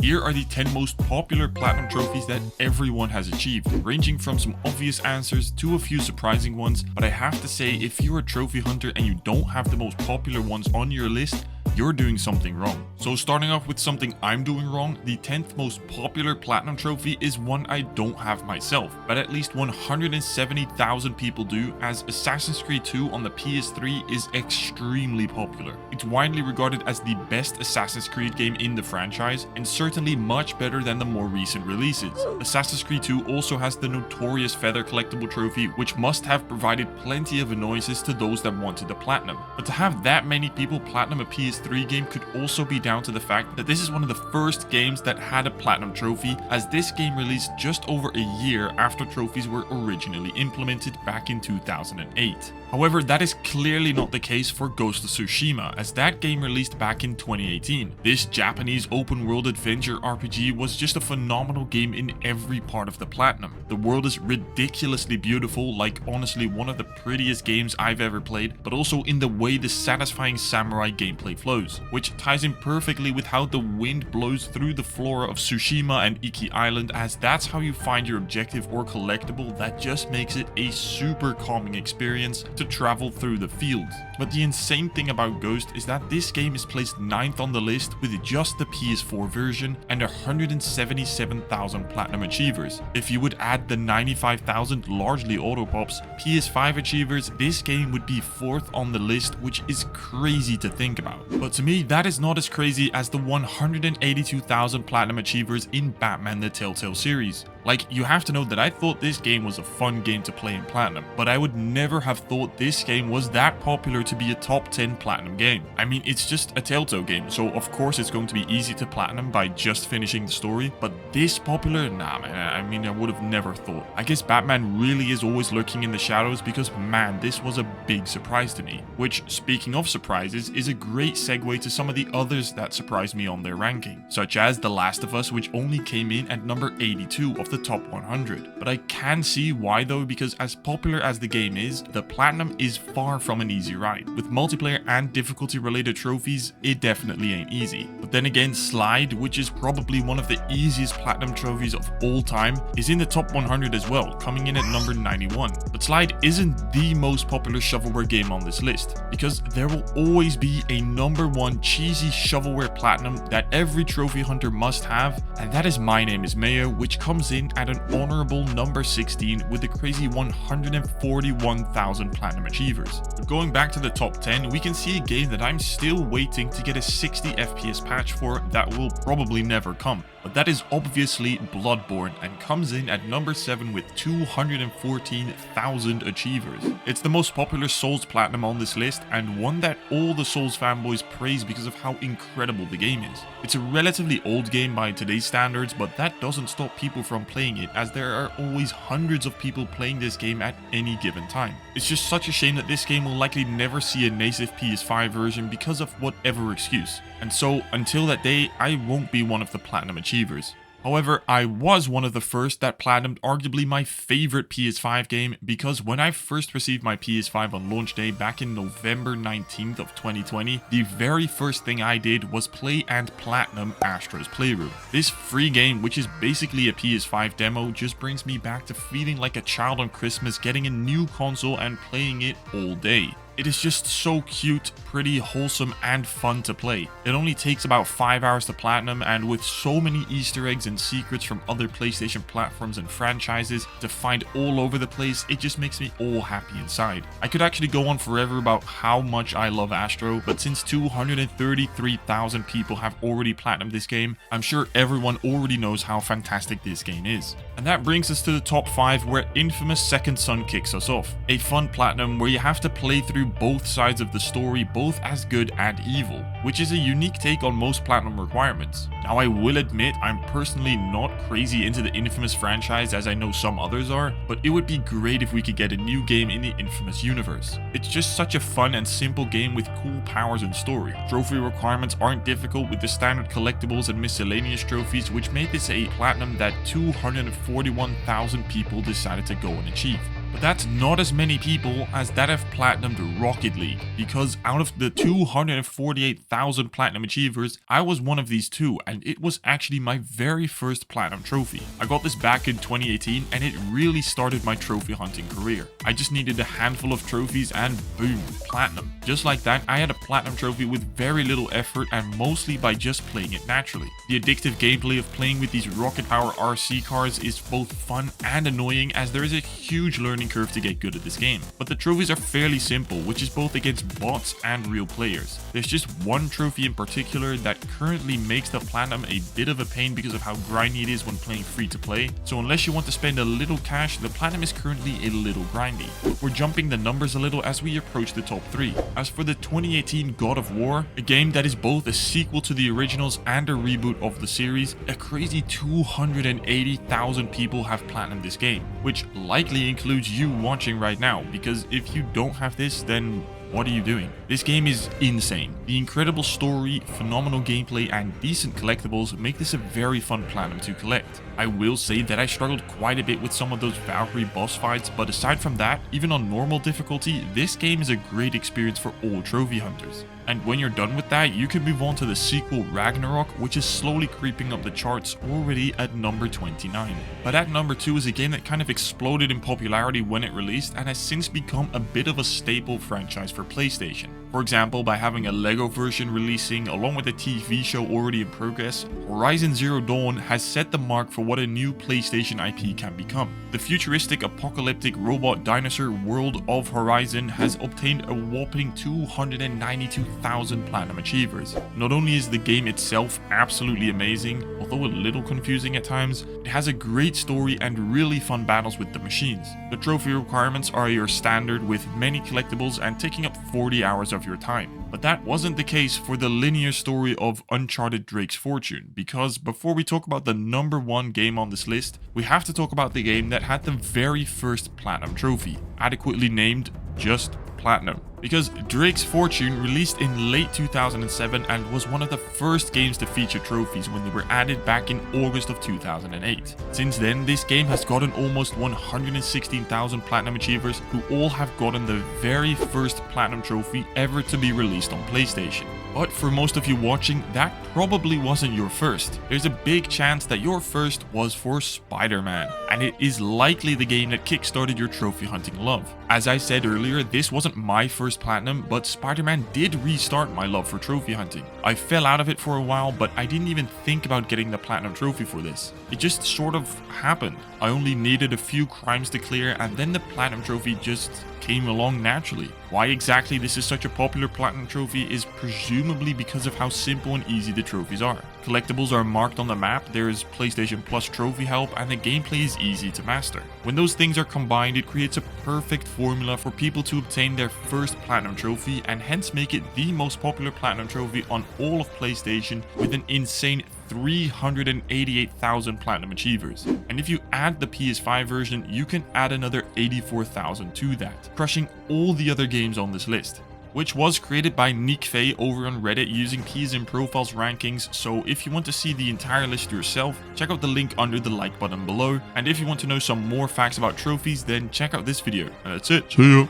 Here are the 10 most popular platinum trophies that everyone has achieved, ranging from some obvious answers to a few surprising ones, but I have to say, if you're a trophy hunter and you don't have the most popular ones on your list, you're doing something wrong. So starting off with something I'm doing wrong, the 10th most popular platinum trophy is one I don't have myself, but at least 170,000 people do, as Assassin's Creed 2 on the PS3 is extremely popular. It's widely regarded as the best Assassin's Creed game in the franchise, and certainly much better than the more recent releases. Assassin's Creed 2 also has the notorious feather collectible trophy, which must have provided plenty of annoyances to those that wanted the platinum. But to have that many people platinum a PS3 game could also be down to the fact that this is one of the first games that had a platinum trophy, as this game released just over a year after trophies were originally implemented back in 2008. However, that is clearly not the case for Ghost of Tsushima, as that game released back in 2018. This Japanese open-world adventure RPG was just a phenomenal game in every part of the platinum. The world is ridiculously beautiful, like honestly one of the prettiest games I've ever played, but also in the way the satisfying samurai gameplay flows, which ties in perfectly with how the wind blows through the flora of Tsushima and Iki Island, as that's how you find your objective or collectible. That just makes it a super calming experience to travel through the fields. But the insane thing about Ghost is that this game is placed 9th on the list with just the PS4 version and 177,000 platinum achievers. If you would add the 95,000 largely auto pops PS5 achievers, this game would be 4th on the list, which is crazy to think about. But to me, that is not as crazy as the 182,000 platinum achievers in Batman the Telltale series. Like, you have to know that I thought this game was a fun game to play in platinum, but I would never have thought this game was that popular to be a top 10 platinum game. I mean, it's just a Telltale game, so of course it's going to be easy to platinum by just finishing the story, but this popular? Nah man, I mean, I would have never thought. I guess Batman really is always lurking in the shadows, because man, this was a big surprise to me. Which, speaking of surprises, is a great segue to some of the others that surprised me on their ranking, such as The Last of Us, which only came in at number 82 of the top 100. But I can see why though, because as popular as the game is, the platinum is far from an easy ride. With multiplayer and difficulty related trophies, it definitely ain't easy. But then again, Slide, which is probably one of the easiest platinum trophies of all time, is in the top 100 as well, coming in at number 91. But Slide isn't the most popular shovelware game on this list, because there will always be a number one cheesy shovelware platinum that every trophy hunter must have, and that is My Name is Mayo, which comes in at an honorable number 16 with a crazy 141,000 platinum achievers. But going back to the top 10, we can see a game that I'm still waiting to get a 60 FPS patch for that will probably never come. But that is obviously Bloodborne, and comes in at number 7 with 214,000 achievers. It's the most popular Souls platinum on this list, and one that all the Souls fanboys praise because of how incredible the game is. It's a relatively old game by today's standards, but that doesn't stop people from playing it, as there are always hundreds of people playing this game at any given time. It's just such a shame that this game will likely never see a native PS5 version because of whatever excuse. And so, until that day, I won't be one of the platinum achievers. However, I was one of the first that platinumed arguably my favorite PS5 game, because when I first received my PS5 on launch day back in November 19th of 2020, the very first thing I did was play and platinum Astro's Playroom. This free game, which is basically a PS5 demo, just brings me back to feeling like a child on Christmas getting a new console and playing it all day. It is just so cute, pretty, wholesome, and fun to play. It only takes about 5 hours to platinum, and with so many Easter eggs and secrets from other PlayStation platforms and franchises to find all over the place, it just makes me all happy inside. I could actually go on forever about how much I love Astro, but since 233,000 people have already platinumed this game, I'm sure everyone already knows how fantastic this game is. And that brings us to the top 5, where infamous Second Son kicks us off. A fun platinum where you have to play through both sides of the story, both as good and evil, which is a unique take on most platinum requirements. Now, I will admit I'm personally not crazy into the Infamous franchise as I know some others are, but it would be great if we could get a new game in the Infamous universe. It's just such a fun and simple game with cool powers and story. Trophy requirements aren't difficult with the standard collectibles and miscellaneous trophies, which made this a platinum that 241,000 people decided to go and achieve. But that's not as many people as that have platinumed Rocket League, because out of the 248,000 platinum achievers, I was one of these two, and it was actually my very first platinum trophy. I got this back in 2018, and it really started my trophy hunting career. I just needed a handful of trophies and boom, platinum. Just like that, I had a platinum trophy with very little effort and mostly by just playing it naturally. The addictive gameplay of playing with these rocket power RC cars is both fun and annoying, as there is a huge learning curve to get good at this game. But the trophies are fairly simple, which is both against bots and real players. There's just one trophy in particular that currently makes the platinum a bit of a pain because of how grindy it is when playing free to play. So unless you want to spend a little cash, the platinum is currently a little grindy. We're jumping the numbers a little as we approach the top 3. As for the 2018 God of War, a game that is both a sequel to the originals and a reboot of the series, a crazy 280,000 people have platinumed this game, which likely includes you watching right now, because if you don't have this, then what are you doing? This game is insane. The incredible story, phenomenal gameplay, and decent collectibles make this a very fun platinum to collect. I will say that I struggled quite a bit with some of those Valkyrie boss fights, but aside from that, even on normal difficulty, this game is a great experience for all trophy hunters. And when you're done with that, you can move on to the sequel Ragnarok, which is slowly creeping up the charts, already at number 29. But at number 2 is a game that kind of exploded in popularity when it released and has since become a bit of a staple franchise for PlayStation. For example, by having a LEGO version releasing along with a TV show already in progress, Horizon Zero Dawn has set the mark for what a new PlayStation IP can become. The futuristic apocalyptic robot dinosaur world of Horizon has obtained a whopping 292,000 platinum achievers. Not only is the game itself absolutely amazing, although a little confusing at times, it has a great story and really fun battles with the machines. The trophy requirements are your standard, with many collectibles and taking up 40 hours of your time. But that wasn't the case for the linear story of Uncharted Drake's Fortune, because before we talk about the number 1 game on this list, we have to talk about the game that had the very first platinum trophy, adequately named just Platinum. Because Drake's Fortune released in late 2007 and was one of the first games to feature trophies when they were added back in August of 2008. Since then, this game has gotten almost 116,000 platinum achievers who all have gotten the very first platinum trophy ever to be released on PlayStation. But for most of you watching, that probably wasn't your first. There's a big chance that your first was for Spider-Man, and it is likely the game that kickstarted your trophy hunting love. As I said earlier, this wasn't my first platinum, but Spider-Man did restart my love for trophy hunting. I fell out of it for a while, but I didn't even think about getting the platinum trophy for this. It just sort of happened. I only needed a few crimes to clear, and then the platinum trophy just came along naturally. Why exactly this is such a popular platinum trophy is presumably because of how simple and easy the trophies are. Collectibles are marked on the map, there is PlayStation Plus trophy help, and the gameplay is easy to master. When those things are combined, it creates a perfect formula for people to obtain their first platinum trophy, and hence make it the most popular platinum trophy on all of PlayStation, with an insane 388,000 platinum achievers. And if you add the PS5 version, you can add another 84,000 to that, crushing all the other games on this list, which was created by Nick Fay over on Reddit using PSN Profiles rankings. So if you want to see the entire list yourself, check out the link under the like button below. And if you want to know some more facts about trophies, then check out this video. And that's it. See ya.